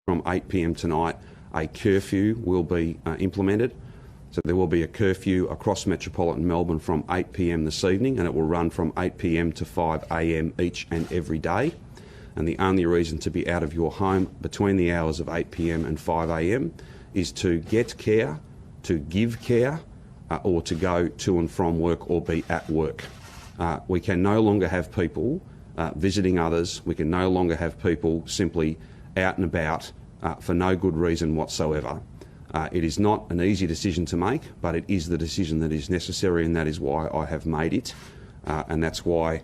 From 8 p.m. tonight, a curfew will be implemented. So there will be a curfew across metropolitan Melbourne from 8 p.m. this evening, and it will run from 8 p.m. to 5 a.m. each and every day. And the only reason to be out of your home between the hours of 8 p.m. and 5 a.m. is to get care, to give care, or to go to and from work or be at work. We can no longer have people visiting others. We can no longer have people simply out and about for no good reason whatsoever. It is not an easy decision to make, but it is the decision that is necessary, and that is why I have made it. And that's why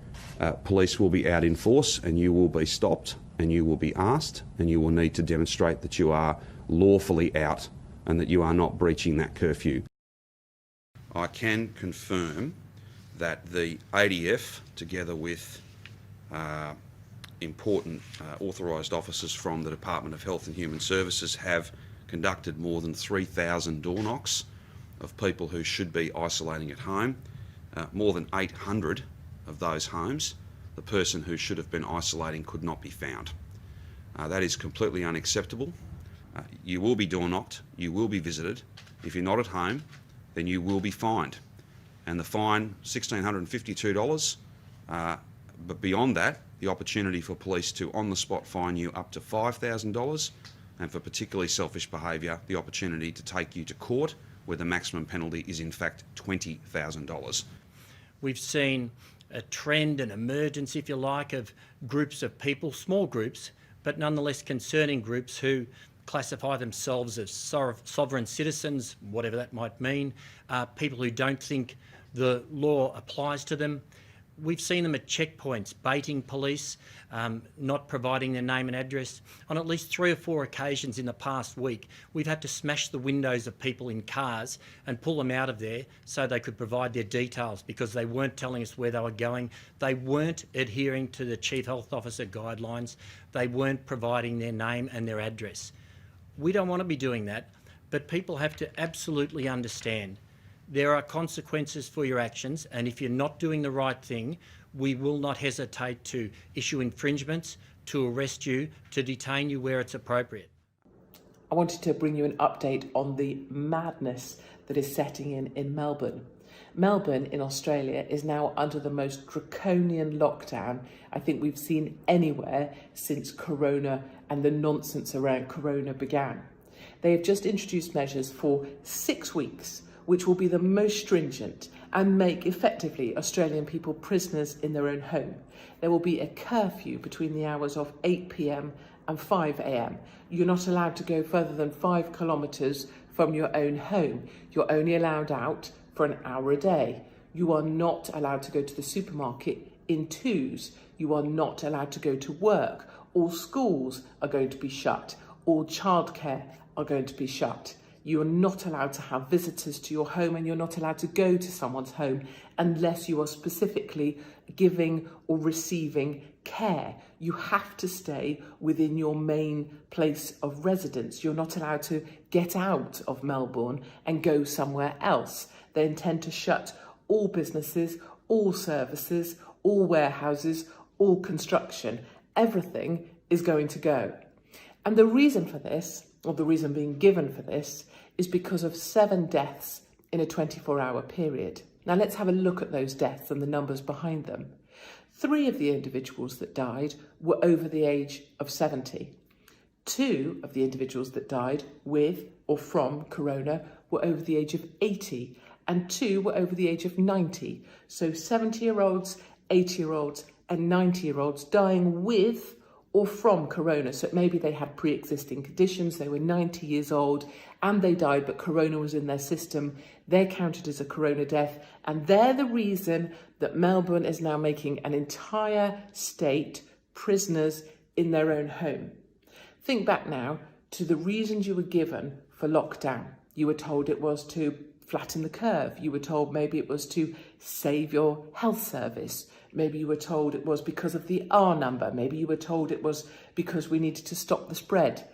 police will be out in force, and you will be stopped, and you will be asked, and you will need to demonstrate that you are lawfully out and that you are not breaching that curfew. I can confirm that the ADF, together with important authorised officers from the Department of Health and Human Services, have conducted more than 3,000 door knocks of people who should be isolating at home. More than 800 of those homes, the person who should have been isolating could not be found. That is completely unacceptable. You will be door knocked, you will be visited. If you're not at home, then you will be fined. And the fine, $1,652, but beyond that, the opportunity for police to on the spot fine you up to $5,000, and for particularly selfish behaviour, the opportunity to take you to court, where the maximum penalty is in fact $20,000. We've seen a trend, an emergence, if you like, of groups of people, small groups, but nonetheless concerning groups who classify themselves as sovereign citizens, whatever that might mean, people who don't think the law applies to them. We've seen them at checkpoints, baiting police, not providing their name and address. On at least 3 or 4 occasions in the past week, we've had to smash the windows of people in cars and pull them out of there so they could provide their details, because they weren't telling us where they were going. They weren't adhering to the Chief Health Officer guidelines. They weren't providing their name and their address. We don't want to be doing that, but people have to absolutely understand there are consequences for your actions, and if you're not doing the right thing, we will not hesitate to issue infringements, to arrest you, to detain you where it's appropriate. I wanted to bring you an update on the madness that is setting in Melbourne. Melbourne in Australia is now under the most draconian lockdown I think we've seen anywhere since Corona and the nonsense around Corona began. They have just introduced measures for 6 weeks, which will be the most stringent and make effectively Australian people prisoners in their own home. There will be a curfew between the hours of 8 p.m. and 5 a.m. You're not allowed to go further than 5 kilometres from your own home. You're only allowed out for an hour a day. You are not allowed to go to the supermarket in twos. You are not allowed to go to work. All schools are going to be shut. All childcare are going to be shut. You are not allowed to have visitors to your home, and you're not allowed to go to someone's home unless you are specifically giving or receiving care. You have to stay within your main place of residence. You're not allowed to get out of Melbourne and go somewhere else. They intend to shut all businesses, all services, all warehouses, all construction. Everything is going to go. And the reason for this, or the reason being given for this, is because of 7 deaths in a 24-hour period. Now let's have a look at those deaths and the numbers behind them. 3 of the individuals that died were over the age of 70. 2 of the individuals that died with or from Corona were over the age of 80, and 2 were over the age of 90. So 70-year-olds, 80-year-olds and 90-year-olds dying with or from Corona. So maybe they had pre-existing conditions, they were 90 years old and they died, but Corona was in their system. They're counted as a Corona death, and they're the reason that Melbourne is now making an entire state prisoners in their own home. Think back now to the reasons you were given for lockdown. You were told it was to flatten the curve. You were told maybe it was to save your health service. Maybe you were told it was because of the R number. Maybe you were told it was because we needed to stop the spread.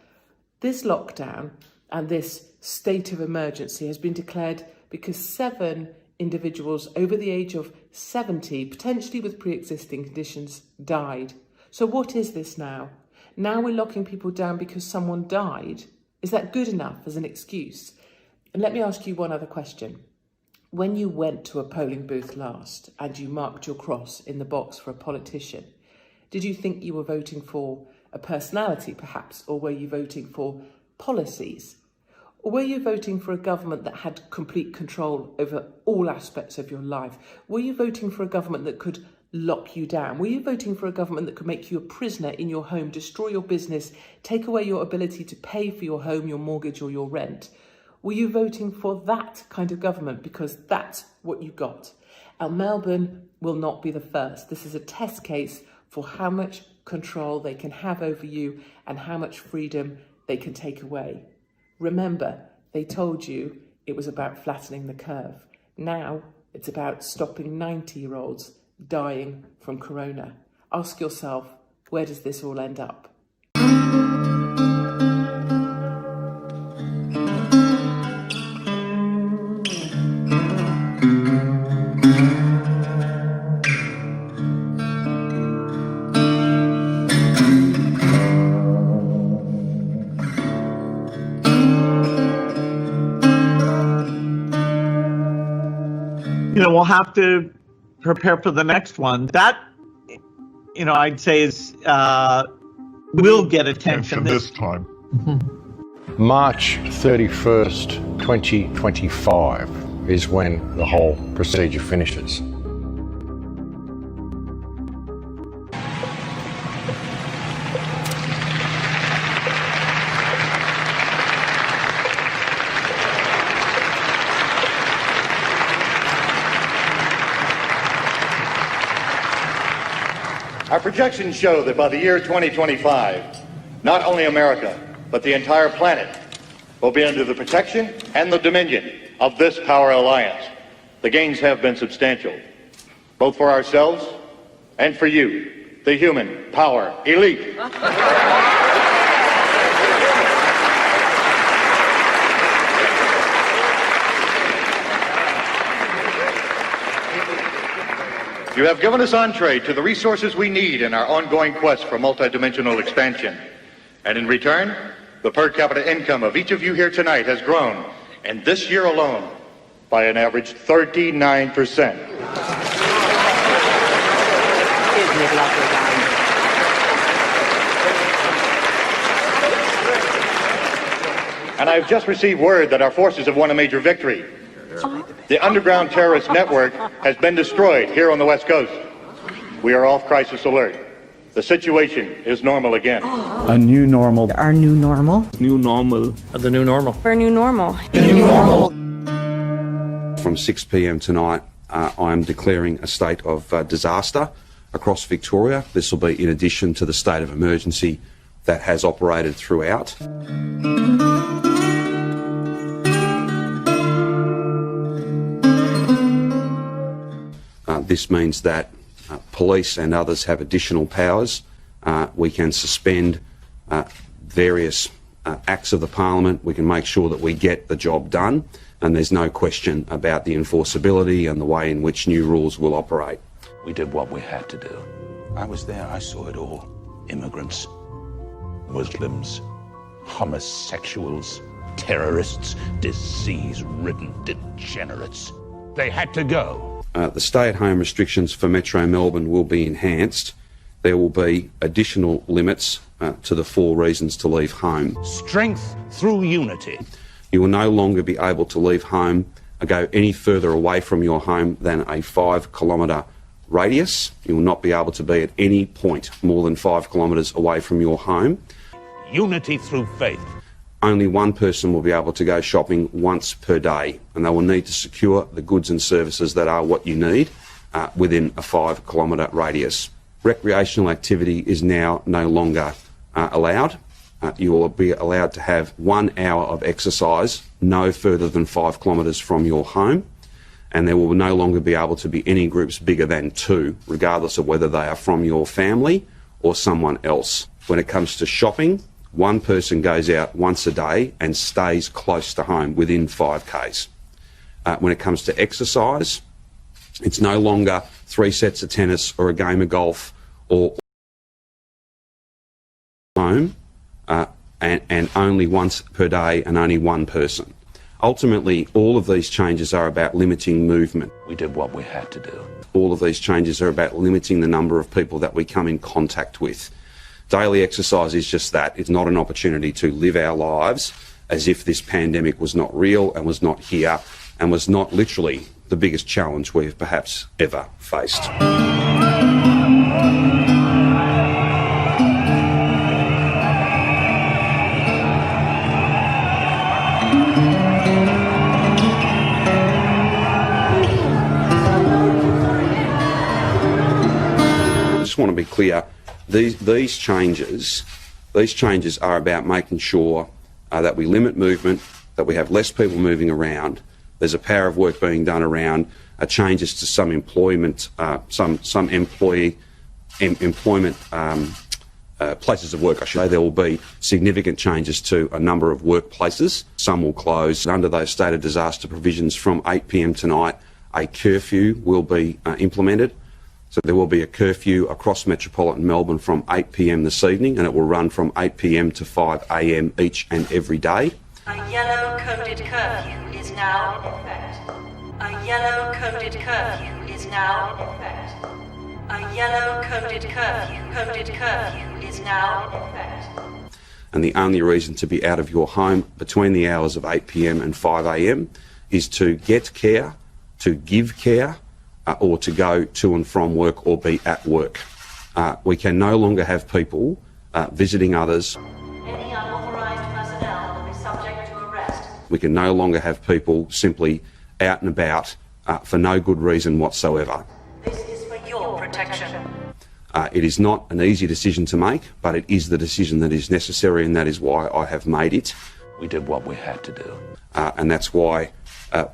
This lockdown and this state of emergency has been declared because 7 individuals over the age of 70, potentially with pre-existing conditions, died. So what is this now? Now we're locking people down because someone died. Is that good enough as an excuse? And let me ask you one other question. When you went to a polling booth last and you marked your cross in the box for a politician, did you think you were voting for a personality perhaps, or were you voting for policies? Or were you voting for a government that had complete control over all aspects of your life? Were you voting for a government that could lock you down? Were you voting for a government that could make you a prisoner in your home, destroy your business, take away your ability to pay for your home, your mortgage or your rent? Were you voting for that kind of government because that's what you got? And Melbourne will not be the first. This is a test case for how much control they can have over you and how much freedom they can take away. Remember, they told you it was about flattening the curve. Now it's about stopping 90-year-olds dying from corona. Ask yourself, where does this all end up? We'll have to prepare for the next one. That, I'd say is will get attention this time. March 31st, 2025 is when the whole procedure finishes. Our projections show that by the year 2025, not only America, but the entire planet will be under the protection and the dominion of this power alliance. The gains have been substantial, both for ourselves and for you, the human power elite. You have given us entree to the resources we need in our ongoing quest for multidimensional expansion. And in return, the per capita income of each of you here tonight has grown, and this year alone, by an average 39%. And I've just received word that our forces have won a major victory. The underground terrorist network has been destroyed here on the West Coast. We are off crisis alert. The situation is normal again. A new normal. Our new normal. New normal. The new normal. Our new normal. The new normal. From 6 p.m. tonight, I am declaring a state of disaster across Victoria. This will be in addition to the state of emergency that has operated throughout. This means that police and others have additional powers. We can suspend various acts of the Parliament. We can make sure that we get the job done, and there's no question about the enforceability and the way in which new rules will operate. We did what we had to do. I was there, I saw it all. Immigrants, Muslims, homosexuals, terrorists, disease-ridden degenerates. They had to go. The stay-at-home restrictions for Metro Melbourne will be enhanced. There will be additional limits to the 4 reasons to leave home. Strength through unity. You will no longer be able to leave home or go any further away from your home than a 5-kilometre radius. You will not be able to be at any point more than 5 kilometres away from your home. Unity through faith. Only one person will be able to go shopping once per day, and they will need to secure the goods and services that are what you need within a 5-kilometre radius. Recreational activity is now no longer allowed. You will be allowed to have 1 hour of exercise no further than 5 kilometres from your home, and there will no longer be able to be any groups bigger than 2, regardless of whether they are from your family or someone else. When it comes to shopping, one person goes out once a day and stays close to home within 5 k's. When it comes to exercise, it's no longer 3 sets of tennis or a game of golf or home and only once per day and only one person. Ultimately, all of these changes are about limiting movement. We did what we had to do. All of these changes are about limiting the number of people that we come in contact with. Daily exercise is just that. It's not an opportunity to live our lives as if this pandemic was not real and was not here and was not literally the biggest challenge we've perhaps ever faced. I just want to be clear, these changes are about making sure that we limit movement, that we have less people moving around. There's a power of work being done around changes to some employment, some employment places of work, I should say. There will be significant changes to a number of workplaces. Some will close. Under those state of disaster provisions from 8 p.m. tonight, a curfew will be implemented. So there will be a curfew across metropolitan Melbourne from 8 p.m. this evening, and it will run from 8 p.m. to 5 a.m. each and every day. A yellow-coded curfew is now in effect. A yellow-coded curfew is now in effect. A yellow-coded curfew is now in effect. And the only reason to be out of your home between the hours of 8 p.m. and 5 a.m. is to get care, to give care, or to go to and from work or be at work. We can no longer have people visiting others. Any unauthorised personnel will be subject to arrest. We can no longer have people simply out and about for no good reason whatsoever. This is for your protection. It is not an easy decision to make, but it is the decision that is necessary, and that is why I have made it. We did what we had to do. And that's why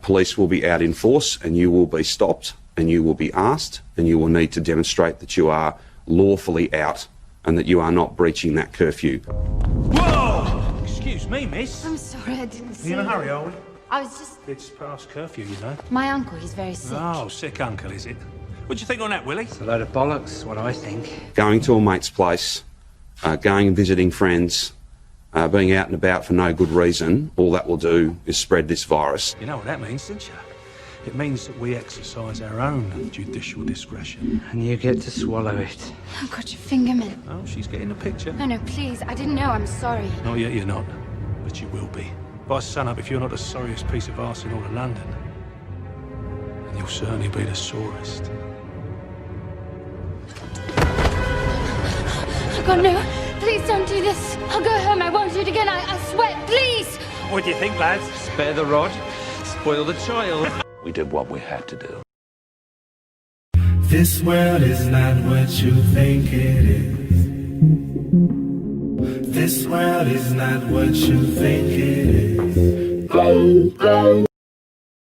police will be out in force, and you will be stopped, and you will be asked, and you will need to demonstrate that you are lawfully out and that you are not breaching that curfew. Whoa! Excuse me, miss. I'm sorry, I didn't see You in a you. hurry, are we? I was just... It's past curfew, you know. My uncle, he's very sick. Oh, sick uncle, is it? What do you think on that, Willie? It's a load of bollocks, what I think. Going to a mate's place, going and visiting friends, being out and about for no good reason, all that will do is spread this virus. You know what that means, don't you? It means that we exercise our own judicial discretion. And you get to swallow it. I've got your finger, man. Oh, she's getting the picture. No, please. I didn't know. I'm sorry. Not yet, you're not. But you will be. By sun-up, if you're not the sorriest piece of arse in all of London, then you'll certainly be the sorest. Oh, God, no. Please don't do this. I'll go home. I won't do it again. I swear. Please. What do you think, lads? Spare the rod, spoil the child. We did what we had to do. This world is not what you think it is. This world is not what you think it is.